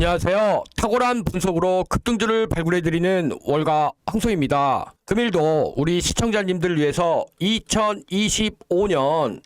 안녕하세요. 탁월한 분석으로 급등주를 발굴해드리는 월가 황소입니다. 금일도 우리 시청자님들을 위해서 2025년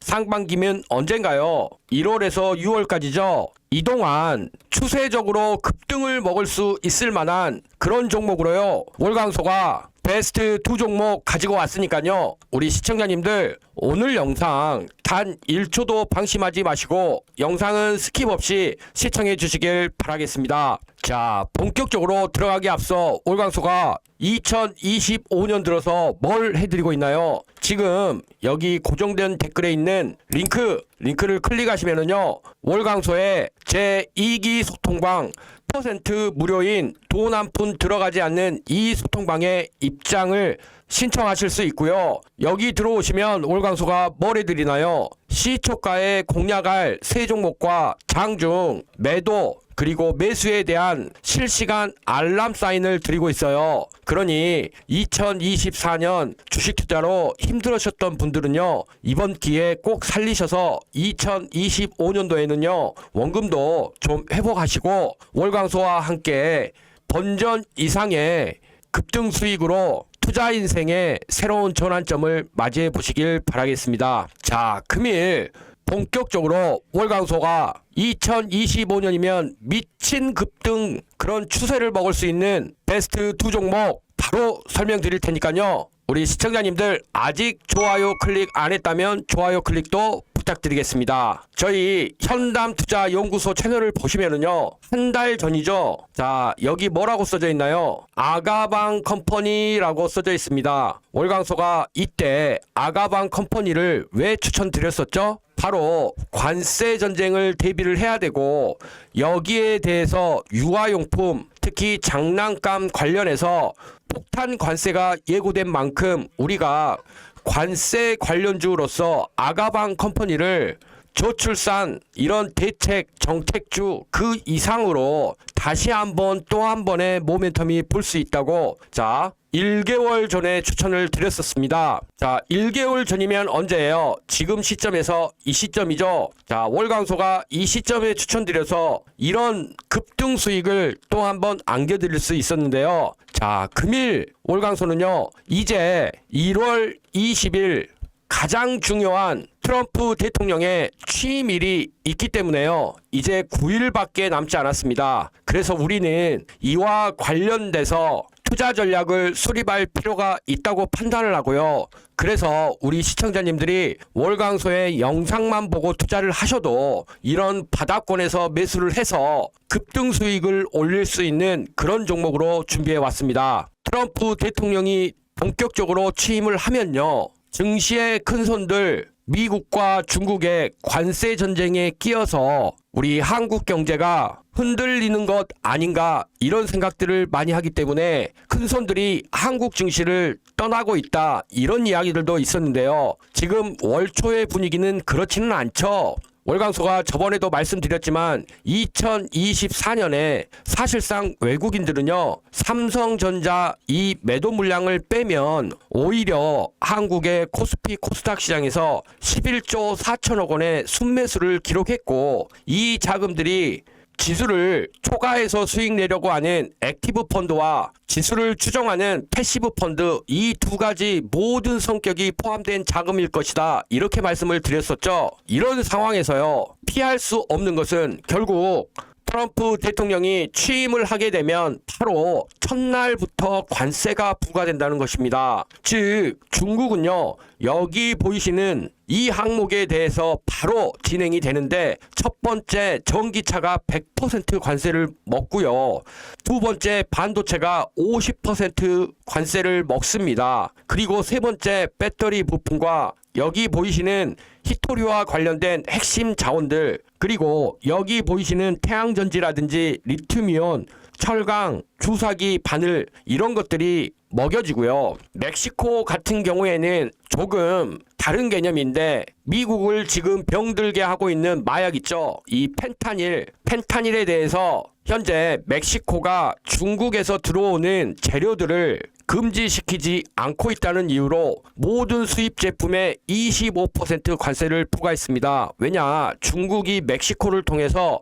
상반기면 언젠가요? 1월에서 6월까지죠. 이동안 추세적으로 급등을 먹을 수 있을 만한 그런 종목으로요. 월강소가 베스트 2 종목 가지고 왔으니까요. 우리 시청자님들 오늘 영상 단 1초도 방심하지 마시고 영상은 스킵 없이 시청해 주시길 바라겠습니다. 자, 본격적으로 들어가기 앞서 월강소가 2025년 들어서 뭘 해드리고 있나요? 지금 여기 고정된 댓글에 있는 링크를 클릭하시면은요, 월강소의 제2기 소통방 % 무료인 돈 한 푼 들어가지 않는 이 소통방에 입장을 신청하실 수 있고요. 여기 들어오시면 월강소가 뭘 해드리나요? 시초가에 공략할 세 종목과 장중 매도 그리고 매수에 대한 실시간 알람 사인을 드리고 있어요. 그러니 2024년 주식 투자로 힘들으셨던 분들은요, 이번 기회에 꼭 살리셔서 2025년도에는요 원금도 좀 회복하시고 월강소와 함께 번전 이상의 급등 수익으로 투자 인생의 새로운 전환점을 맞이해 보시길 바라겠습니다. 자, 금일 본격적으로 월강소가 2025년이면 미친 급등 그런 추세를 먹을 수 있는 베스트 2 종목 바로 설명드릴 테니까요. 우리 시청자님들 아직 좋아요 클릭 안 했다면 좋아요 클릭도 부탁드리겠습니다. 저희 현담투자연구소 채널을 보시면은요, 한 달 전이죠. 자, 여기 뭐라고 써져 있나요? 아가방 컴퍼니라고 써져 있습니다. 월강소가 이때 아가방 컴퍼니를 왜 추천드렸었죠? 바로 관세 전쟁을 대비를 해야 되고, 여기에 대해서 유아용품 특히 장난감 관련해서 폭탄 관세가 예고된 만큼 우리가 관세 관련주로서 아가방 컴퍼니를 저출산 이런 대책 정책주 그 이상으로 다시 한번 또 한 번의 모멘텀이 볼 수 있다고, 자, 1개월 전에 추천을 드렸었습니다. 자, 1개월 전이면 언제예요? 지금 시점에서 이 시점이죠. 자, 월강소가 이 시점에 추천드려서 이런 급등 수익을 또 한 번 안겨드릴 수 있었는데요. 자, 금일 월강소는요, 이제 1월 20일 가장 중요한 트럼프 대통령의 취임일이 있기 때문에요. 이제 9일밖에 남지 않았습니다. 그래서 우리는 이와 관련돼서 투자 전략을 수립할 필요가 있다고 판단을 하고요. 그래서 우리 시청자님들이 월강소의 영상만 보고 투자를 하셔도 이런 바닥권에서 매수를 해서 급등 수익을 올릴 수 있는 그런 종목으로 준비해 왔습니다. 트럼프 대통령이 본격적으로 취임을 하면요, 증시의 큰손들 미국과 중국의 관세 전쟁에 끼어서 우리 한국 경제가 흔들리는 것 아닌가 이런 생각들을 많이 하기 때문에 큰손들이 한국 증시를 떠나고 있다 이런 이야기들도 있었는데요. 지금 월초의 분위기는 그렇지는 않죠. 월강소가 저번에도 말씀드렸지만 2024년에 사실상 외국인들은요, 삼성전자 이 매도 물량을 빼면 오히려 한국의 코스피 코스닥 시장에서 11조 4천억 원의 순매수를 기록했고, 이 자금들이 지수를 초과해서 수익 내려고 하는 액티브 펀드와 지수를 추정하는 패시브 펀드 이 두 가지 모든 성격이 포함된 자금일 것이다 이렇게 말씀을 드렸었죠. 이런 상황에서요, 피할 수 없는 것은 결국 트럼프 대통령이 취임을 하게 되면 바로 첫날부터 관세가 부과된다는 것입니다. 즉 중국은요, 여기 보이시는 이 항목에 대해서 바로 진행이 되는데, 첫 번째 전기차가 100% 관세를 먹고요, 두 번째 반도체가 50% 관세를 먹습니다. 그리고 세 번째 배터리 부품과 여기 보이시는 히토리와 관련된 핵심 자원들, 그리고 여기 보이시는 태양전지라든지 리튬이온, 철강, 주사기, 바늘 이런 것들이 먹여지고요. 멕시코 같은 경우에는 조금 다른 개념인데, 미국을 지금 병들게 하고 있는 마약 있죠. 이 펜타닐에 대해서 현재 멕시코가 중국에서 들어오는 재료들을 금지시키지 않고 있다는 이유로 모든 수입 제품에 25% 관세를 부과했습니다. 왜냐? 중국이 멕시코를 통해서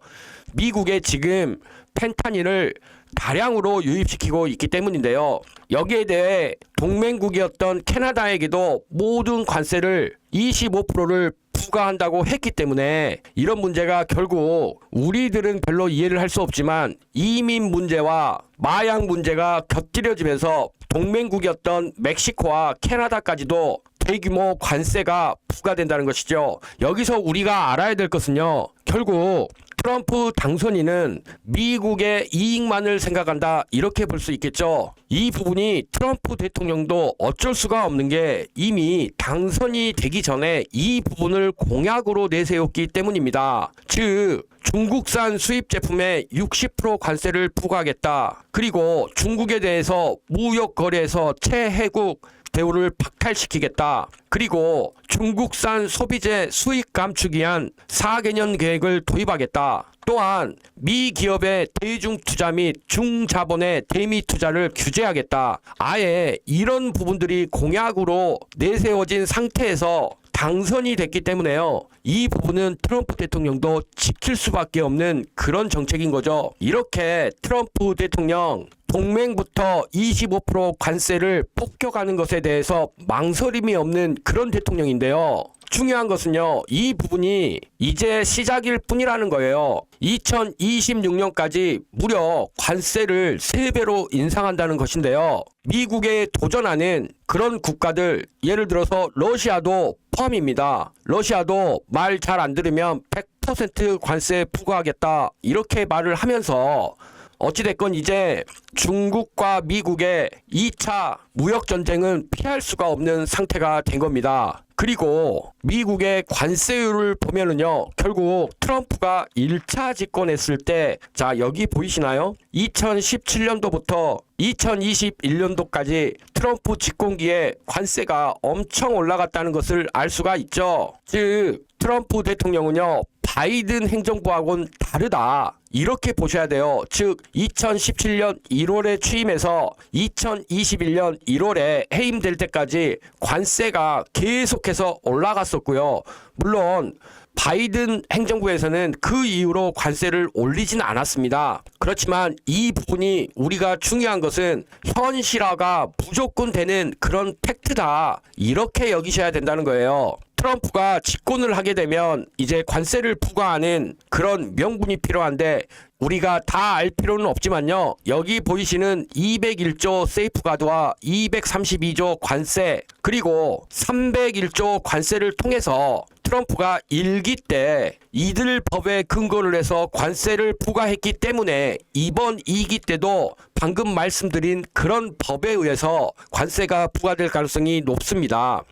미국에 지금 펜타닐을 다량으로 유입시키고 있기 때문인데요. 여기에 대해 동맹국이었던 캐나다에게도 모든 관세를 25%를 부과한다고 했기 때문에 이런 문제가 결국 우리들은 별로 이해를 할 수 없지만 이민 문제와 마약 문제가 곁들여지면서 동맹국이었던 멕시코와 캐나다까지도 대규모 관세가 부과된다는 것이죠. 여기서 우리가 알아야 될 것은요. 결국 트럼프 당선인은 미국의 이익만을 생각한다 이렇게 볼 수 있겠죠. 이 부분이 트럼프 대통령도 어쩔 수가 없는 게 이미 당선이 되기 전에 이 부분을 공약으로 내세웠기 때문입니다. 즉 중국산 수입 제품에 60% 관세를 부과하겠다. 그리고 중국에 대해서 무역 거래에서 최혜국 대우를 박탈시키겠다. 그리고 중국산 소비재 수익 감축 위한 4개년 계획을 도입하겠다. 또한 미 기업의 대중 투자 및 중자본의 대미 투자를 규제하겠다. 아예 이런 부분들이 공약으로 내세워진 상태에서 당선이 됐기 때문에요. 이 부분은 트럼프 대통령도 지킬 수밖에 없는 그런 정책인 거죠. 이렇게 트럼프 대통령 동맹부터 25% 관세를 폭격하는 것에 대해서 망설임이 없는 그런 대통령인데요. 중요한 것은요. 이 부분이 이제 시작일 뿐이라는 거예요. 2026년까지 무려 관세를 3배로 인상한다는 것인데요. 미국에 도전하는 그런 국가들, 예를 들어서 러시아도 포함입니다. 러시아도 말 잘 안 들으면 100% 관세 부과하겠다 이렇게 말을 하면서 어찌됐건 이제 중국과 미국의 2차 무역전쟁은 피할 수가 없는 상태가 된 겁니다. 그리고 미국의 관세율을 보면은요, 결국 트럼프가 1차 집권했을 때, 자, 여기 보이시나요? 2017년도부터 2021년도까지 트럼프 집권기에 관세가 엄청 올라갔다는 것을 알 수가 있죠. 즉, 트럼프 대통령은요, 바이든 행정부하고는 다르다. 이렇게 보셔야 돼요. 즉 2017년 1월에 취임해서 2021년 1월에 해임될 때까지 관세가 계속해서 올라갔었고요. 물론 바이든 행정부에서는 그 이후로 관세를 올리진 않았습니다. 그렇지만 이 부분이 우리가 중요한 것은 현실화가 무조건 되는 그런 팩트다. 이렇게 여기셔야 된다는 거예요. 트럼프가 집권을 하게 되면 이제 관세를 부과하는 그런 명분이 필요한데 우리가 다 알 필요는 없지만요. 여기 보이시는 201조 세이프가드와 232조 관세 그리고 301조 관세를 통해서 트럼프가 1기 때 이들 법에 근거를 해서 관세를 부과했기 때문에 이번 2기 때도 방금 말씀드린 그런 법에 의해서 관세가 부과될 가능성이 높습니다.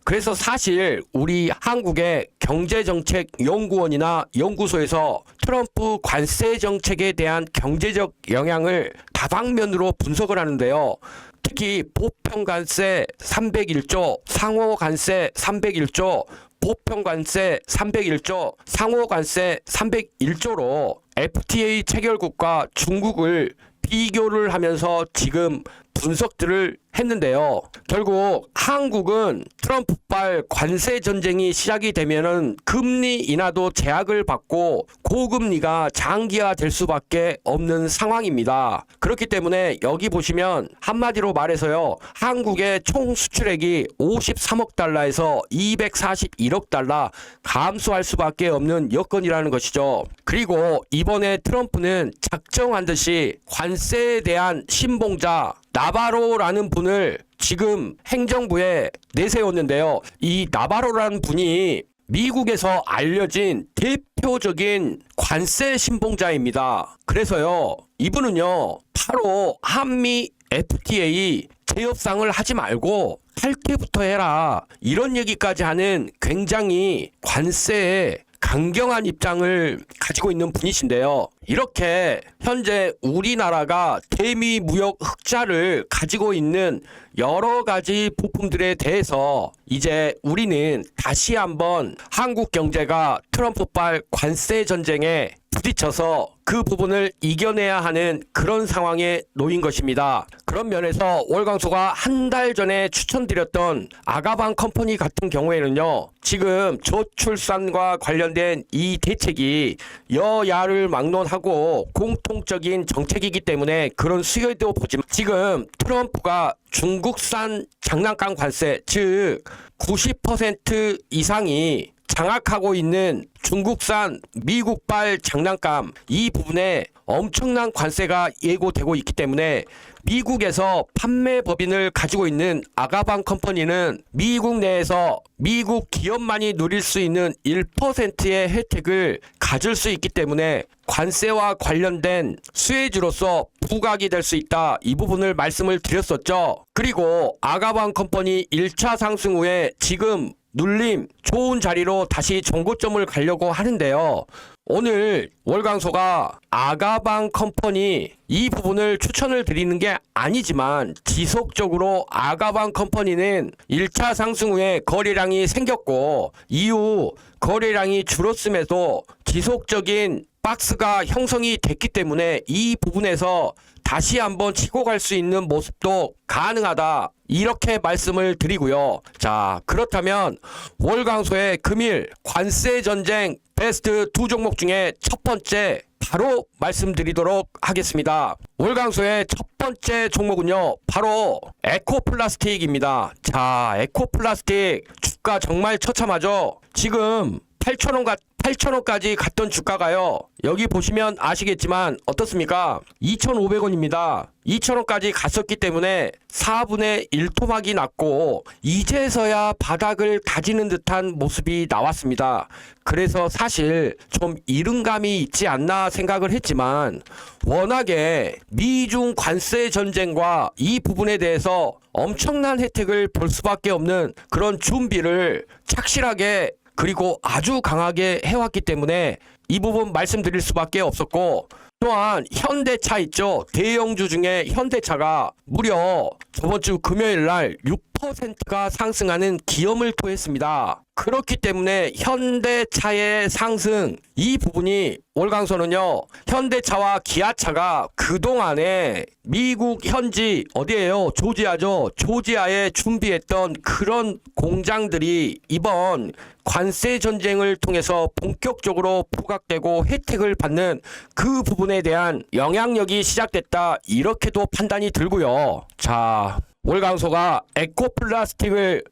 그래서 사실 우리 한국의 경제정책연구원이나 연구소에서 트럼프 관세 정책에 대한 경제적 영향을 다방면으로 분석을 하는데요. 특히 보편관세 301조, 상호관세 301조, 보편관세 301조, 상호관세 301조로 FTA 체결국과 중국을 비교를 하면서 지금 분석들을 했는데요. 결국 한국은 트럼프발 관세 전쟁이 시작이 되면은 금리 인하도 제약을 받고 고금리가 장기화될 수밖에 없는 상황입니다. 그렇기 때문에 여기 보시면 한마디로 말해서요. 한국의 총 수출액이 53억 달러에서 241억 달러 감소할 수밖에 없는 여건이라는 것이죠. 그리고 이번에 트럼프는 작정한 듯이 관세에 대한 신봉자 나바로라는 분을 지금 행정부에 내세웠는데요. 이 나바로라는 분이 미국에서 알려진 대표적인 관세 신봉자입니다. 그래서요, 이분은요, 바로 한미 FTA 재협상을 하지 말고 탈퇴부터 해라. 이런 얘기까지 하는 굉장히 관세에 강경한 입장을 가지고 있는 분이신데요. 이렇게 현재 우리나라가 대미 무역 흑자를 가지고 있는 여러 가지 부품들에 대해서 이제 우리는 다시 한번 한국 경제가 트럼프발 관세 전쟁에 부딪혀서 그 부분을 이겨내야 하는 그런 상황에 놓인 것입니다. 그런 면에서 월광소가 한 달 전에 추천드렸던 아가방 컴퍼니 같은 경우에는요, 지금 저출산과 관련된 이 대책이 여야를 막론하고 공통적인 정책이기 때문에 그런 수혜도 보지만, 지금 트럼프가 중국산 장난감 관세, 즉 90% 이상이 장악하고 있는 중국산 미국발 장난감, 이 부분에 엄청난 관세가 예고되고 있기 때문에 미국에서 판매 법인을 가지고 있는 아가방 컴퍼니는 미국 내에서 미국 기업만이 누릴 수 있는 1%의 혜택을 가질 수 있기 때문에 관세와 관련된 수혜주로서 부각이 될 수 있다, 이 부분을 말씀을 드렸었죠. 그리고 아가방 컴퍼니 1차 상승 후에 지금 눌림 좋은 자리로 다시 정고점을 가려고 하는데요. 오늘 월광소가 아가방 컴퍼니 이 부분을 추천을 드리는 게 아니지만, 지속적으로 아가방 컴퍼니는 1차 상승 후에 거래량이 생겼고 이후 거래량이 줄었음에도 지속적인 박스가 형성이 됐기 때문에 이 부분에서 다시 한번 치고 갈 수 있는 모습도 가능하다, 이렇게 말씀을 드리고요. 자, 그렇다면 월광소의 금일 관세 전쟁 베스트 두 종목 중에 첫 번째 바로 말씀드리도록 하겠습니다. 월광소의 첫 번째 종목은요, 바로 에코플라스틱입니다. 자, 에코플라스틱 주가 정말 처참하죠. 지금 8,000원까지 갔던 주가가요, 여기 보시면 아시겠지만 어떻습니까? 2,500원입니다. 2,000원까지 갔었기 때문에 4분의 1 토막이 났고 이제서야 바닥을 다지는 듯한 모습이 나왔습니다. 그래서 사실 좀 이른감이 있지 않나 생각을 했지만, 워낙에 미중 관세 전쟁과 이 부분에 대해서 엄청난 혜택을 볼 수밖에 없는 그런 준비를 착실하게 그리고 아주 강하게 해왔기 때문에 이 부분 말씀드릴 수밖에 없었고, 또한 현대차 있죠. 대형주 중에 현대차가 무려 저번 주 금요일 날 6%가 상승하는 기염을 토했습니다. 그렇기 때문에 현대차의 상승, 이 부분이 월광소는요, 현대차와 기아차가 그동안에 미국 현지 어디에요? 조지아죠. 조지아에 준비했던 그런 공장들이 이번 관세 전쟁을 통해서 본격적으로 부각되고 혜택을 받는 그 부분에 대한 영향력이 시작됐다, 이렇게도 판단이 들고요. 자, 월광소가 에코플라스틱을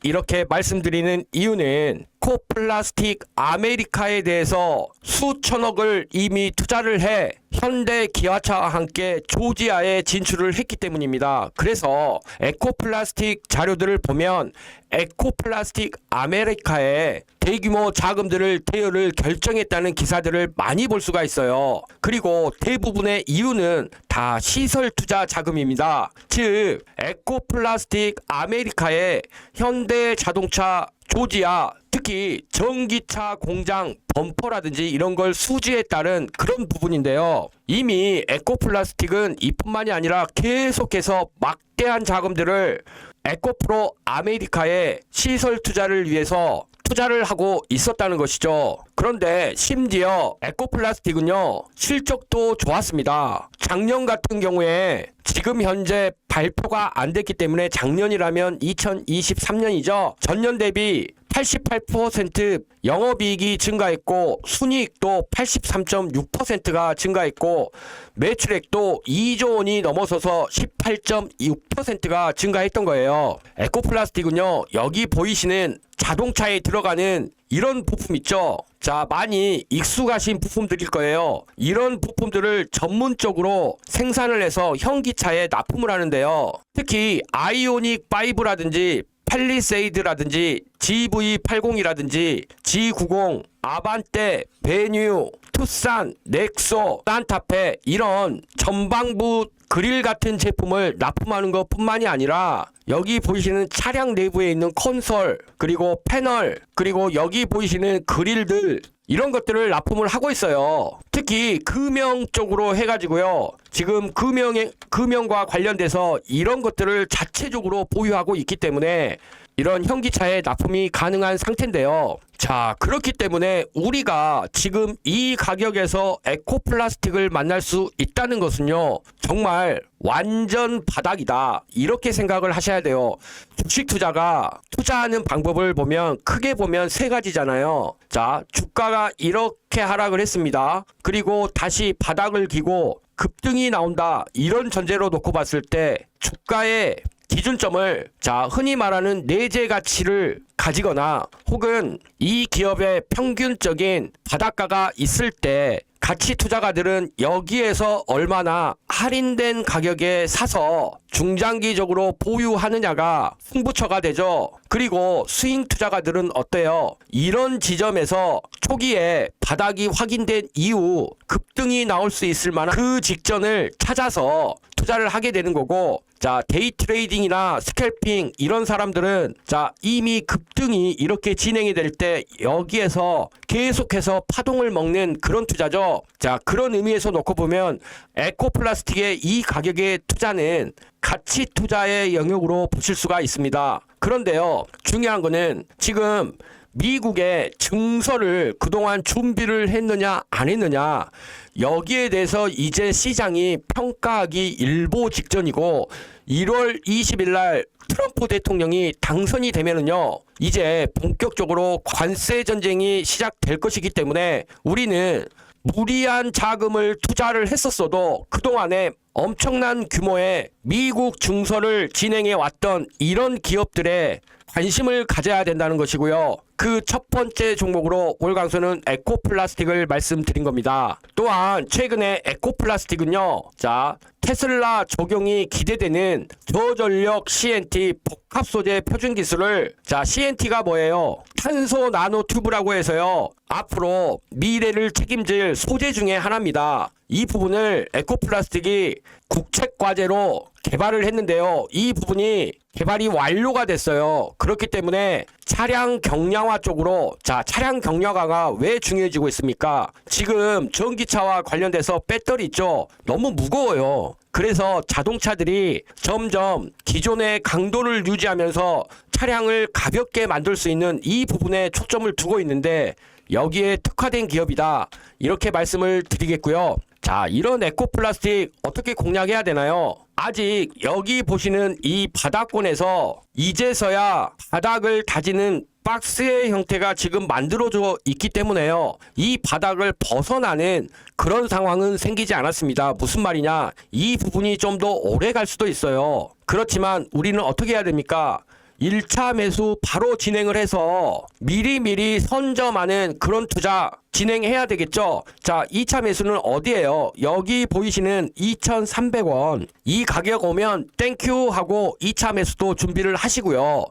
이렇게 말씀드리는 이유는 에코플라스틱 아메리카에 대해서 수천억을 이미 투자를 해 현대 기아차와 함께 조지아에 진출을 했기 때문입니다. 그래서 에코플라스틱 자료들을 보면 에코플라스틱 아메리카에 대규모 자금들을 대여를 결정했다는 기사들을 많이 볼 수가 있어요. 그리고 대부분의 이유는 다 시설 투자 자금입니다. 즉 에코플라스틱 아메리카에 현대 자동차 조지아, 특히 전기차 공장 범퍼라든지 이런 걸 수주에 따른 그런 부분인데요. 이미 에코플라스틱은 이뿐만이 아니라 계속해서 막대한 자금들을 에코프로 아메리카의 시설 투자를 위해서 투자를 하고 있었다는 것이죠. 그런데 심지어 에코플라스틱은요, 실적도 좋았습니다. 작년 같은 경우에 지금 현재 발표가 안 됐기 때문에 작년이라면 2023년이죠. 전년 대비 88% 영업이익이 증가했고 순이익도 83.6%가 증가했고 매출액도 2조 원이 넘어서서 18.6%가 증가했던 거예요. 에코플라스틱은요, 여기 보이시는 자동차에 들어가는 이런 부품 있죠. 자, 많이 익숙하신 부품들일 거예요. 이런 부품들을 전문적으로 생산을 해서 현기차에 납품을 하는데요. 특히 아이오닉 5라든지 팔리세이드라든지 GV80이라든지 G90, 아반떼, 베뉴, 투싼, 넥소, 산타페, 이런 전방부 그릴 같은 제품을 납품하는 것 뿐만이 아니라 여기 보이시는 차량 내부에 있는 콘솔, 그리고 패널, 그리고 여기 보이시는 그릴들, 이런 것들을 납품을 하고 있어요. 특히 금형 쪽으로 해가지고요, 지금 금형과 관련돼서 이런 것들을 자체적으로 보유하고 있기 때문에 이런 현기차에 납품이 가능한 상태인데요. 자, 그렇기 때문에 우리가 지금 이 가격에서 에코플라스틱을 만날 수 있다는 것은요, 정말 완전 바닥이다, 이렇게 생각을 하셔야 돼요. 주식 투자가 투자하는 방법을 보면 크게 보면 세 가지잖아요. 자, 주가가 이렇게 하락을 했습니다. 그리고 다시 바닥을 기고 급등이 나온다, 이런 전제로 놓고 봤을 때 주가의 기준점을, 자, 흔히 말하는 내재 가치를 가지거나 혹은 이 기업의 평균적인 바닷가가 있을 때 가치 투자가들은 여기에서 얼마나 할인된 가격에 사서 중장기적으로 보유하느냐가 승부처가 되죠. 그리고 스윙 투자가들은 어때요? 이런 지점에서 초기에 바닥이 확인된 이후 급등이 나올 수 있을 만한 그 직전을 찾아서 투자를 하게 되는 거고, 자, 데이 트레이딩이나 스캘핑 이런 사람들은 자, 이미 급등이 이렇게 진행이 될 때 여기에서 계속해서 파동을 먹는 그런 투자죠. 자, 그런 의미에서 놓고 보면 에코플라스틱의 이 가격의 투자는 가치 투자의 영역으로 보실 수가 있습니다. 그런데요, 중요한 거는 지금 미국의 증서를 그동안 준비를 했느냐 안 했느냐, 여기에 대해서 이제 시장이 평가하기 일보 직전이고, 1월 20일 날 트럼프 대통령이 당선이 되면은요, 이제 본격적으로 관세 전쟁이 시작될 것이기 때문에 우리는 무리한 자금을 투자를 했었어도 그동안에 엄청난 규모의 미국 증서를 진행해 왔던 이런 기업들의 관심을 가져야 된다는 것이고요. 그 첫 번째 종목으로 월강소는 에코플라스틱을 말씀드린 겁니다. 또한 최근에 에코플라스틱은요, 자, 테슬라 적용이 기대되는 저전력 CNT 복합 소재 표준 기술을, 자, CNT가 뭐예요? 탄소 나노 튜브라고 해서요, 앞으로 미래를 책임질 소재 중에 하나입니다. 이 부분을 에코플라스틱이 국책 과제로 개발을 했는데요. 이 부분이 개발이 완료가 됐어요. 그렇기 때문에 차량 경량화 쪽으로, 자, 차량 경량화가 왜 중요해지고 있습니까? 지금 전기차와 관련돼서 배터리 있죠? 너무 무거워요. 그래서 자동차들이 점점 기존의 강도를 유지하면서 차량을 가볍게 만들 수 있는 이 부분에 초점을 두고 있는데 여기에 특화된 기업이다, 이렇게 말씀을 드리겠고요. 자, 이런 에코플라스틱 어떻게 공략해야 되나요? 아직 여기 보시는 이 바닥권에서 이제서야 바닥을 다지는 박스의 형태가 지금 만들어져 있기 때문에요, 이 바닥을 벗어나는 그런 상황은 생기지 않았습니다. 무슨 말이냐, 이 부분이 좀 더 오래 갈 수도 있어요. 그렇지만 우리는 어떻게 해야 됩니까? 1차 매수 바로 진행을 해서 미리미리 선점하는 그런 투자 진행해야 되겠죠. 자, 2차 매수는 어디예요? 여기 보이시는 2,300원, 이 가격 오면 땡큐 하고 2차 매수도 준비를 하시고요.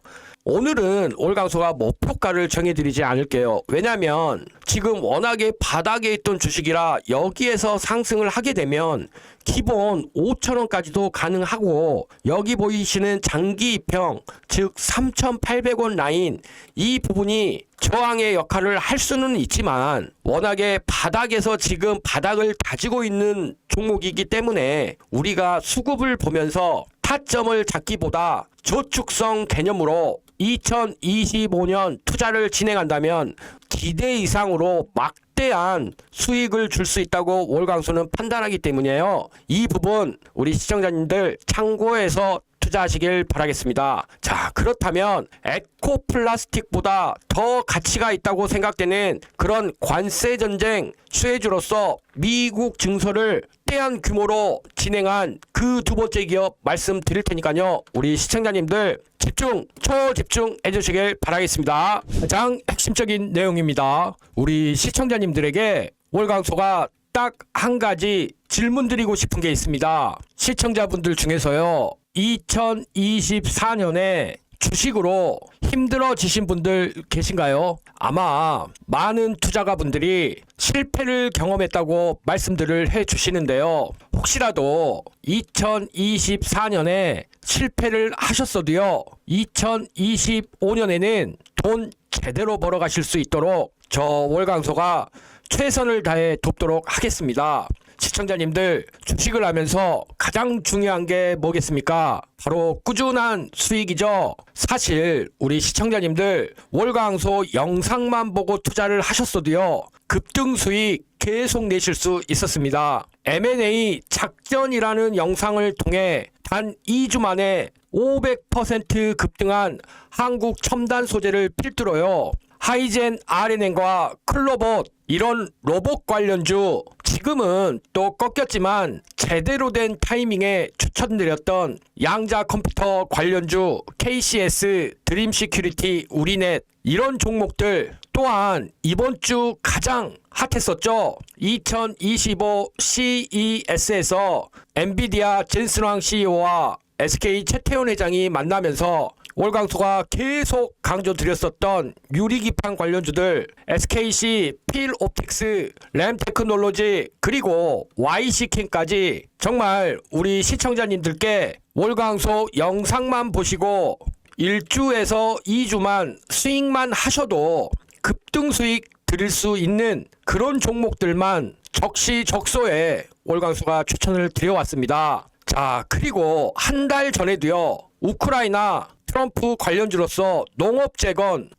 오늘은 올강소가 목표가를 정해드리지 않을게요. 왜냐면 지금 워낙에 바닥에 있던 주식이라 여기에서 상승을 하게 되면 기본 5,000원까지도 가능하고, 여기 보이시는 장기 입형, 즉 3,800원 라인, 이 부분이 저항의 역할을 할 수는 있지만 워낙에 바닥에서 지금 바닥을 다지고 있는 종목이기 때문에 우리가 수급을 보면서 타점을 잡기보다 저축성 개념으로 2025년 투자를 진행한다면 기대 이상으로 막대한 수익을 줄 수 있다고 월강소는 판단하기 때문이에요. 이 부분 우리 시청자님들 참고해서 투자하시길 바라겠습니다. 자, 그렇다면 에코플라스틱보다 더 가치가 있다고 생각되는 그런 관세 전쟁 수혜주로서 미국 증서를 대한 규모로 진행한 그 두 번째 기업 말씀드릴 테니까요, 우리 시청자님들 집중, 초집중 해주시길 바라겠습니다. 가장 핵심적인 내용입니다. 우리 시청자님들에게 월강소가 딱 한 가지 질문 드리고 싶은 게 있습니다. 시청자분들 중에서요, 2024년에 주식으로 힘들어지신 분들 계신가요? 아마 많은 투자가분들이 실패를 경험했다고 말씀들을 해주시는데요. 혹시라도 2024년에 실패를 하셨어도요, 2025년에는 돈 제대로 벌어가실 수 있도록 저 월강소가 최선을 다해 돕도록 하겠습니다. 시청자님들 주식을 하면서 가장 중요한 게 뭐겠습니까? 바로 꾸준한 수익이죠. 사실 우리 시청자님들 월광소 영상만 보고 투자를 하셨어도요, 급등 수익 계속 내실 수 있었습니다. M&A 작전이라는 영상을 통해 단 2주 만에 500% 급등한 한국 첨단 소재를 필두로요, 하이젠 RNN과 클로봇, 이런 로봇 관련주, 지금은 또 꺾였지만 제대로 된 타이밍에 추천드렸던 양자 컴퓨터 관련주 KCS, 드림시큐리티, 우리넷, 이런 종목들 또한 이번 주 가장 핫했었죠. 2025 CES에서 엔비디아 젠슨왕 CEO와 SK 최태원 회장이 만나면서 월광소가 계속 강조드렸었던 유리기판 관련주들 SKC, 필옵틱스, 램테크놀로지, 그리고 YC캠까지 정말 우리 시청자님들께 월광소 영상만 보시고 1주에서 2주만 수익만 하셔도 급등 수익 드릴 수 있는 그런 종목들만 적시적소에 월광소가 추천을 드려왔습니다. 자, 그리고 한 달 전에도요, 우크라이나 트럼프 관련주로서 농업재건,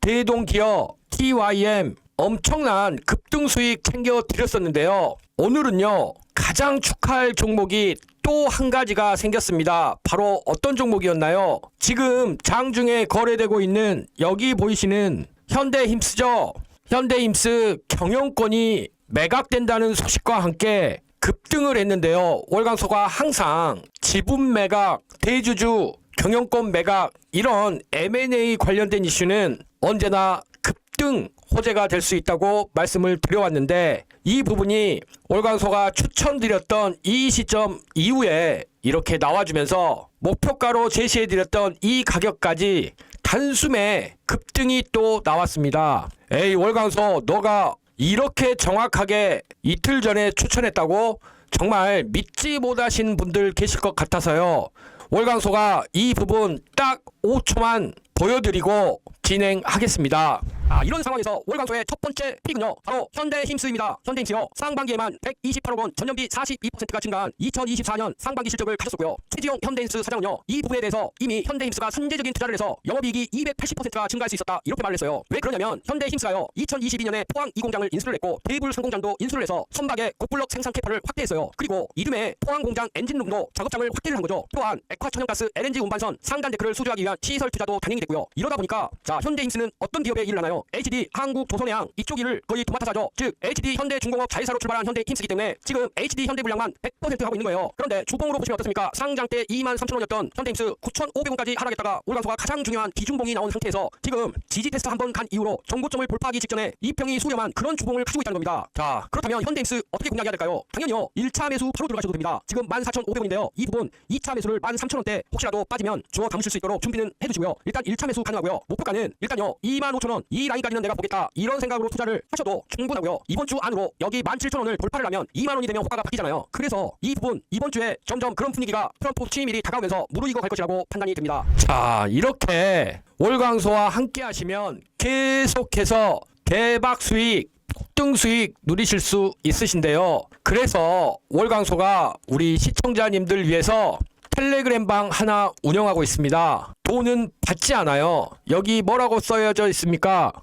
대동기업, TYM 엄청난 급등 수익 챙겨 드렸었는데요. 오늘은요, 가장 축하할 종목이 또 한 가지가 생겼습니다. 바로 어떤 종목이었나요? 지금 장중에 거래되고 있는 여기 보이시는 현대힘스죠. 현대힘스 경영권이 매각된다는 소식과 함께 급등을 했는데요. 월광소가 항상 지분 매각, 대주주, 경영권 매각, 이런 M&A 관련된 이슈는 언제나 급등 호재가 될 수 있다고 말씀을 드려왔는데, 이 부분이 월광소가 추천드렸던 이 시점 이후에 이렇게 나와주면서 목표가로 제시해드렸던 이 가격까지 단숨에 급등이 또 나왔습니다. 에이, 월광소 너가 이렇게 정확하게 이틀 전에 추천했다고? 정말 믿지 못하신 분들 계실 것 같아서요, 월광소가 이 부분 딱 5초만 보여드리고 진행하겠습니다. 이런 상황에서 월광소의 첫 번째 픽은요, 바로 현대힘스입니다. 현대힘스요, 상반기에만 128억 원, 전년비 42%가 증가한 2024년 상반기 실적을 가졌었고요. 최지용 현대힘스 사장은요, 이 부분에 대해서 이미 현대힘스가 선제적인 투자를 해서 영업이익이 280%가 증가할 수 있었다, 이렇게 말을 했어요. 왜 그러냐면 현대힘스가요, 2022년에 포항 2공장을 인수를 했고 대불 3공장도 인수를 해서 선박의 곡블럭 생산 캐파를 확대했어요. 그리고 이듬해 포항 공장 엔진룸도 작업장을 확대를 한 거죠. 또한 액화 천연가스 LNG 운반선 상단 데크를 수주하기 위한 시설 투자도 단행이 됐고요. 이러다 보니까 자, 현대힘스는 어떤 기업에 일을 하나요? HD 한국조선해양, 이쪽 일을 거의 도맡아서죠. 즉 HD 현대중공업 자회사로 출발한 현대힘스이기 때문에 지금 HD 현대 물량만 100% 하고 있는 거예요. 그런데 주봉으로 보시면 어떻습니까? 상장 때 23,000원이었던 현대힘스 9,500원까지 하락했다가 월광소가 가장 중요한 비중봉이 나온 상태에서 지금 지지 테스트 한번 간 이후로 정고점을 돌파하기 직전에 이평이 수렴한 그런 주봉을 가지고 있다는 겁니다. 자, 그렇다면 현대힘스 어떻게 공략해야 될까요? 당연히요, 1차 매수 바로 들어가셔도 됩니다. 지금 14,500원인데요 이 부분 2차 매수를 13,000원대 혹시라도 빠지면 주워 담으실 수 있도록 준비는 해두시고요. 일단 1차 매수 가능하고요. 목표가는 일단요 25,000원, 이 라인까지는 내가 보겠다, 이런 생각으로 투자를 하셔도 충분하고요. 이번 주 안으로 여기 17,000원을 돌파를 하면 2만원이 되면 호가가 바뀌잖아요. 그래서 이 부분 이번 주에 점점 그런 분위기가 트럼프 취임일이 다가오면서 무르익어 갈 것이라고 판단이 됩니다. 자, 이렇게 월광소와 함께 하시면 계속해서 대박 수익, 폭등 수익 누리실 수 있으신데요. 그래서 월광소가 우리 시청자님들 위해서 텔레그램 방 하나 운영하고 있습니다. 돈은 받지 않아요. 여기 뭐라고 써져 있습니까?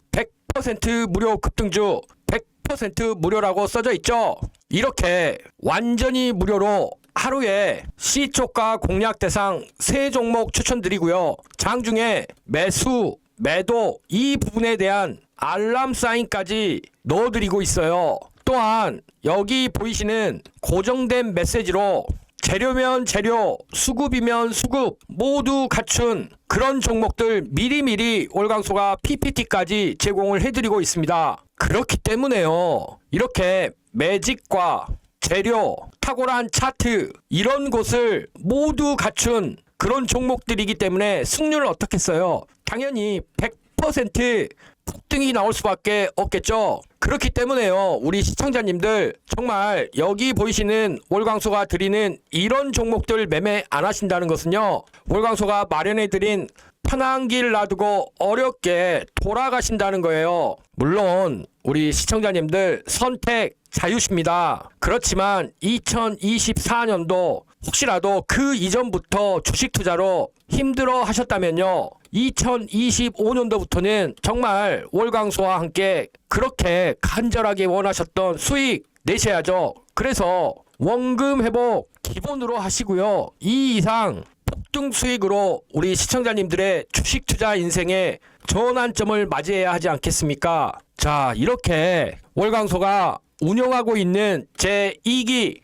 100% 무료 급등주, 100% 무료라고 써져 있죠. 이렇게 완전히 무료로 하루에 시초가 공략 대상 3종목 추천드리고요. 장중에 매수, 매도 이 부분에 대한 알람 사인까지 넣어드리고 있어요. 또한 여기 보이시는 고정된 메시지로 재료면 재료, 수급이면 수급 모두 갖춘 그런 종목들 미리미리 월광소가 PPT까지 제공을 해드리고 있습니다. 그렇기 때문에요, 이렇게 매직과 재료, 탁월한 차트 이런 것을 모두 갖춘 그런 종목들이기 때문에 승률을 어떻게 써요? 당연히 100% 폭등이 나올 수밖에 없겠죠. 그렇기 때문에요, 우리 시청자님들 정말 여기 보이시는 월광소가 드리는 이런 종목들 매매 안 하신다는 것은요, 월광소가 마련해드린 편한 길 놔두고 어렵게 돌아가신다는 거예요. 물론 우리 시청자님들 선택 자유십니다. 그렇지만 2024년도 혹시라도 그 이전부터 주식 투자로 힘들어 하셨다면요, 2025년도부터는 정말 월광소와 함께 그렇게 간절하게 원하셨던 수익 내셔야죠. 그래서 원금 회복 기본으로 하시고요, 이 이상 폭등 수익으로 우리 시청자님들의 주식 투자 인생에 전환점을 맞이해야 하지 않겠습니까? 자, 이렇게 월광소가 운영하고 있는 제2기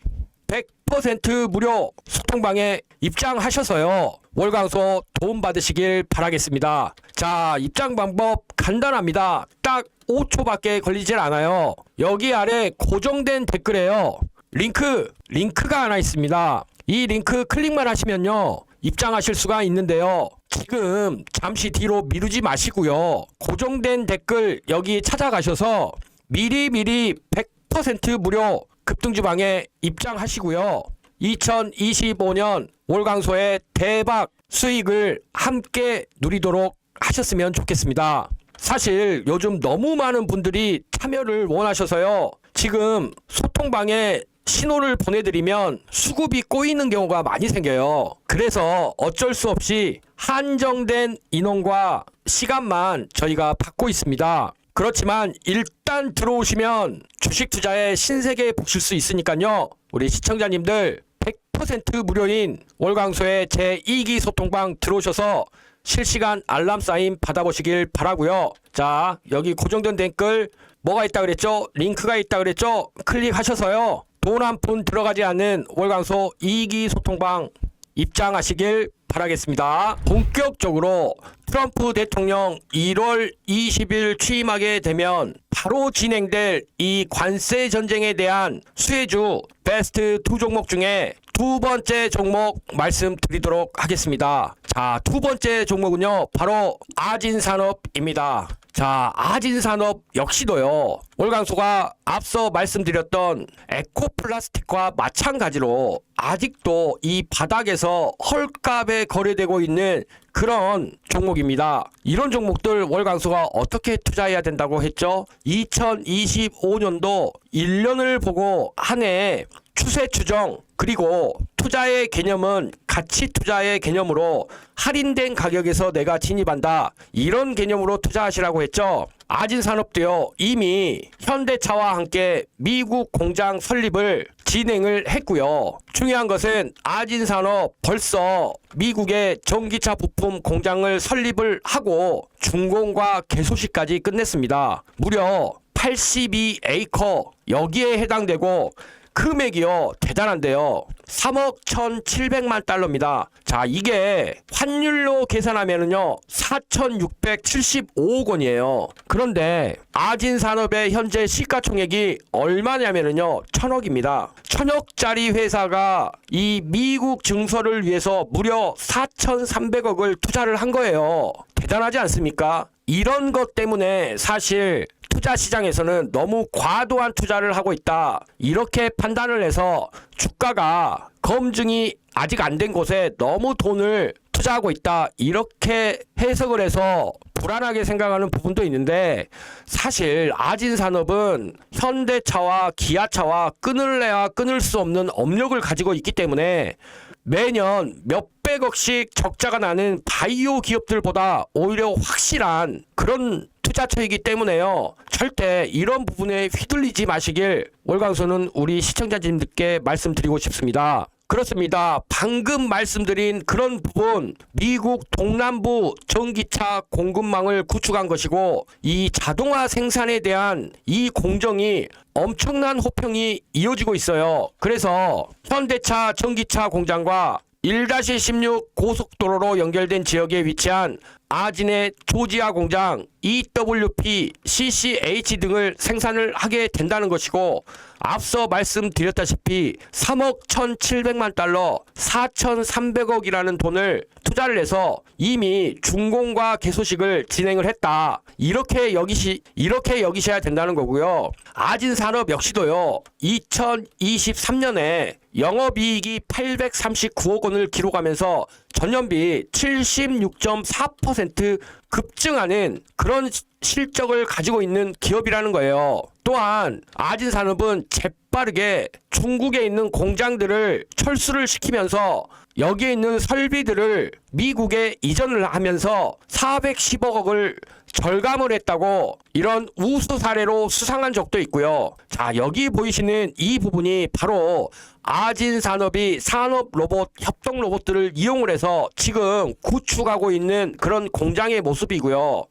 100% 무료 소통방에 입장하셔서요, 월광소 도움받으시길 바라겠습니다. 자, 입장 방법 간단합니다. 딱 5초밖에 걸리질 않아요. 여기 아래 고정된 댓글에요, 링크가 하나 있습니다. 이 링크 클릭만 하시면요, 입장하실 수가 있는데요, 지금 잠시 뒤로 미루지 마시고요, 고정된 댓글 여기 찾아가셔서 미리 100% 무료 급등주방에 입장하시고요, 2025년 월광소의 대박 수익을 함께 누리도록 하셨으면 좋겠습니다. 사실 요즘 너무 많은 분들이 참여를 원하셔서요, 지금 소통방에 신호를 보내드리면 수급이 꼬이는 경우가 많이 생겨요. 그래서 어쩔 수 없이 한정된 인원과 시간만 저희가 받고 있습니다. 그렇지만 일단 들어오시면 주식 투자의 신세계에 보실 수 있으니까요, 우리 시청자님들 100% 무료인 월광소의 제2기 소통방 들어오셔서 실시간 알람 사인 받아보시길 바라고요. 자, 여기 고정된 댓글 뭐가 있다 그랬죠? 링크가 있다 그랬죠? 클릭하셔서요, 돈 한 푼 들어가지 않는 월광소 2기 소통방 입장하시길 바라겠습니다. 본격적으로 트럼프 대통령 1월 20일 취임하게 되면 바로 진행될 이 관세 전쟁에 대한 수혜주 베스트 두 종목 중에 두 번째 종목 말씀드리도록 하겠습니다. 자, 두 번째 종목은요, 바로 아진산업입니다. 자, 아진산업 역시도요, 월광소가 앞서 말씀드렸던 에코플라스틱과 마찬가지로 아직도 이 바닥에서 헐값에 거래되고 있는 그런 종목입니다. 이런 종목들 월광소가 어떻게 투자해야 된다고 했죠? 2025년도 1년을 보고 한 해 추세 추정, 그리고 투자의 개념은 가치 투자의 개념으로 할인된 가격에서 내가 진입한다, 이런 개념으로 투자하시라고 했죠. 아진산업도요, 이미 현대차와 함께 미국 공장 설립을 진행을 했고요. 중요한 것은 아진산업 벌써 미국의 전기차 부품 공장을 설립을 하고 준공과 개소식까지 끝냈습니다. 무려 82에이커 여기에 해당되고 금액이요 대단한데요, 3억 1,700만 달러입니다. 자, 이게 환율로 계산하면은요 4,675억 원이에요. 그런데 아진산업의 현재 시가총액이 얼마냐면은요 1,000억입니다. 1,000억짜리 회사가 이 미국 증설을 위해서 무려 4,300억을 투자를 한 거예요. 대단하지 않습니까? 이런 것 때문에 사실 투자 시장에서는 너무 과도한 투자를 하고 있다, 이렇게 판단을 해서 주가가 검증이 아직 안 된 곳에 너무 돈을 투자하고 있다, 이렇게 해석을 해서 불안하게 생각하는 부분도 있는데, 사실 아진산업은 현대차와 기아차와 끊을래야 끊을 수 없는 업력을 가지고 있기 때문에 매년 몇백억씩 적자가 나는 바이오 기업들보다 오히려 확실한 그런 투자처이기 때문에요, 절대 이런 부분에 휘둘리지 마시길 월광소는 우리 시청자님들께 말씀드리고 싶습니다. 그렇습니다. 방금 말씀드린 그런 부분, 미국 동남부 전기차 공급망을 구축한 것이고, 이 자동화 생산에 대한 이 공정이 엄청난 호평이 이어지고 있어요. 그래서 현대차 전기차 공장과 1-16 고속도로로 연결된 지역에 위치한 아진의 조지아 공장, EWP, CCH 등을 생산을 하게 된다는 것이고, 앞서 말씀드렸다시피 3억 1,700만 달러, 4,300억이라는 돈을 투자를 해서 이미 준공과 개소식을 진행을 했다. 이렇게 여기셔야 된다는 거고요. 아진산업 역시도요. 2023년에 영업이익이 839억 원을 기록하면서 전년비 76.4% 급증하는 그런 실적을 가지고 있는 기업이라는 거예요. 또한 아진산업은 재빠르게 중국에 있는 공장들을 철수를 시키면서 여기에 있는 설비들을 미국에 이전을 하면서 410억을 절감을 했다고 이런 우수 사례로 수상한 적도 있고요. 자, 여기 보이시는 이 부분이 바로 아진산업이 산업 로봇, 협동 로봇들을 이용을 해서 지금 구축하고 있는 그런 공장의 모습이고요.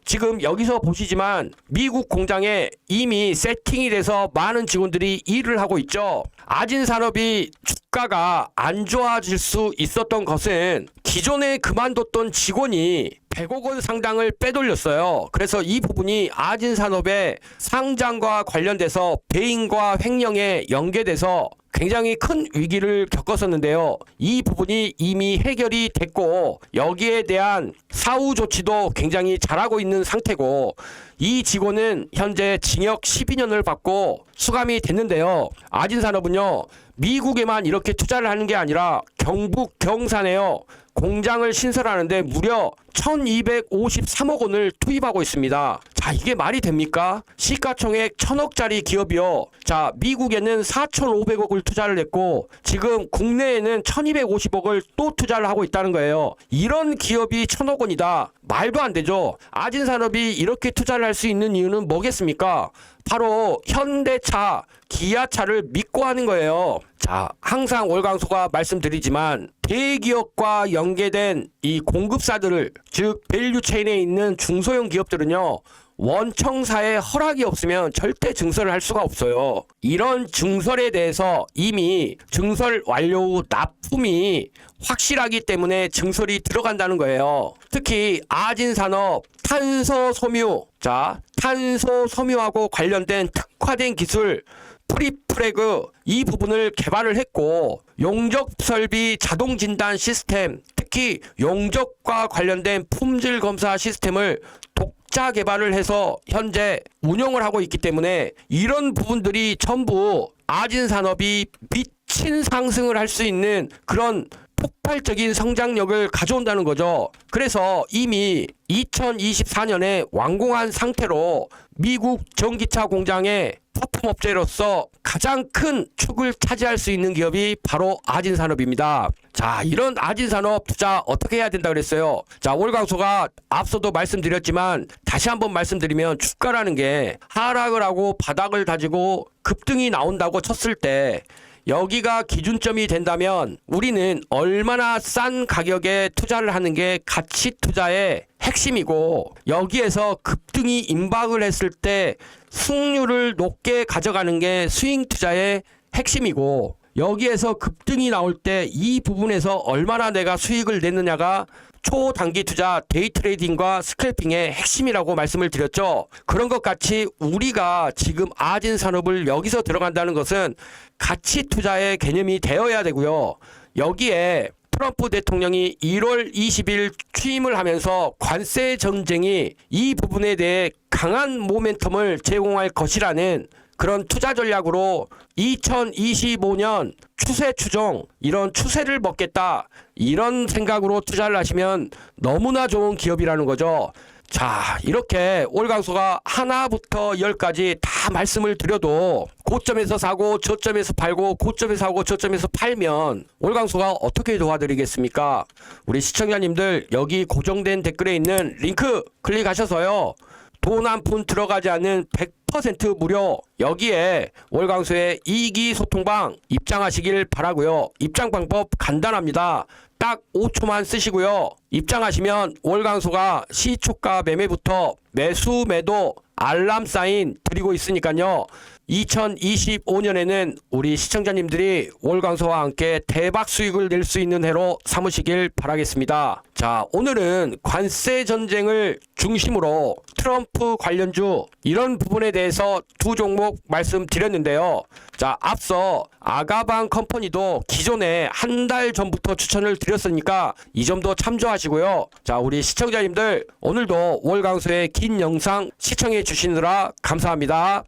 지금 여기서 보시지만 미국 공장에 이미 세팅이 돼서 많은 직원들이 일을 하고 있죠. 아진산업이 주가가 안 좋아질 수 있었던 것은 기존에 그만뒀던 직원이 100억 원 상당을 빼돌렸어요. 그래서 이 부분이 아진산업의 상장과 관련돼서 배임과 횡령에 연계돼서 굉장히 큰 위기를 겪었었는데요. 이 부분이 이미 해결이 됐고 여기에 대한 사후 조치도 굉장히 잘하고 있는 상태고 이 직원은 현재 징역 12년을 받고 수감이 됐는데요. 아진산업은요. 미국에만 이렇게 투자를 하는 게 아니라 경북 경산에요. 공장을 신설하는데 무려 1253억 원을 투입하고 있습니다. 자, 이게 말이 됩니까? 시가총액 1000억짜리 기업이요. 자, 미국에는 4,500억을 투자를 했고 지금 국내에는 1250억을 또 투자를 하고 있다는 거예요. 이런 기업이 1000억 원이다. 말도 안 되죠. 아진산업이 이렇게 투자를 할 수 있는 이유는 뭐겠습니까? 바로 현대차, 기아차를 믿고 하는 거예요. 자, 항상 월광소가 말씀드리지만 대기업과 연계된 이 공급사들을, 즉 밸류체인에 있는 중소형 기업들은요. 원청사의 허락이 없으면 절대 증설을 할 수가 없어요. 이런 증설에 대해서 이미 증설 완료 후 납품이 확실하기 때문에 증설이 들어간다는 거예요. 특히 아진산업 탄소섬유, 자, 탄소섬유하고 관련된 특화된 기술 프리프레그 이 부분을 개발을 했고 용접 설비 자동 진단 시스템, 특히 용접과 관련된 품질 검사 시스템을 독자 개발을 해서 현재 운영을 하고 있기 때문에 이런 부분들이 전부 아진산업이 미친 상승을 할 수 있는 그런 폭발적인 성장력을 가져온다는 거죠. 그래서 이미 2024년에 완공한 상태로 미국 전기차 공장의 부품업체로서 가장 큰 축을 차지할 수 있는 기업이 바로 아진산업입니다. 자, 이런 아진산업 투자 어떻게 해야 된다 그랬어요? 자, 월광소가 앞서도 말씀드렸지만 다시 한번 말씀드리면 주가라는 게 하락을 하고 바닥을 다지고 급등이 나온다고 쳤을 때 여기가 기준점이 된다면 우리는 얼마나 싼 가격에 투자를 하는 게 가치 투자의 핵심이고 여기에서 급등이 임박을 했을 때 수익률을 높게 가져가는 게 스윙 투자의 핵심이고 여기에서 급등이 나올 때 이 부분에서 얼마나 내가 수익을 냈느냐가 초단기 투자 데이 트레이딩과 스캘핑의 핵심이라고 말씀을 드렸죠. 그런 것 같이 우리가 지금 아진산업을 여기서 들어간다는 것은 가치 투자의 개념이 되어야 되고요. 여기에 트럼프 대통령이 1월 20일 취임을 하면서 관세 전쟁이 이 부분에 대해 강한 모멘텀을 제공할 것이라는 그런 투자 전략으로 2025년 추세 추종, 이런 추세를 먹겠다, 이런 생각으로 투자를 하시면 너무나 좋은 기업이라는 거죠. 자, 이렇게 월광소가 하나부터 10까지 다 말씀을 드려도 고점에서 사고 저점에서 팔고 고점에서 사고 저점에서 팔면 월광소가 어떻게 도와드리겠습니까? 우리 시청자님들 여기 고정된 댓글에 있는 링크 클릭하셔서요. 돈 한 푼 들어가지 않는 100% 무료, 여기에 월광소의 이기소통방 입장하시길 바라고요. 입장 방법 간단합니다. 딱 5초만 쓰시고요. 입장하시면 월광소가 시초가 매매부터 매수 매도 알람 사인 드리고 있으니까요. 2025년에는 우리 시청자님들이 월광소와 함께 대박 수익을 낼 수 있는 해로 삼으시길 바라겠습니다. 자, 오늘은 관세 전쟁을 중심으로 트럼프 관련주 이런 부분에 대해서 두 종목 말씀드렸는데요. 자, 앞서 아가방 컴퍼니도 기존에 한 달 전부터 추천을 드렸으니까 이 점도 참조하시고요. 자, 우리 시청자님들 오늘도 월강소의 긴 영상 시청해 주시느라 감사합니다.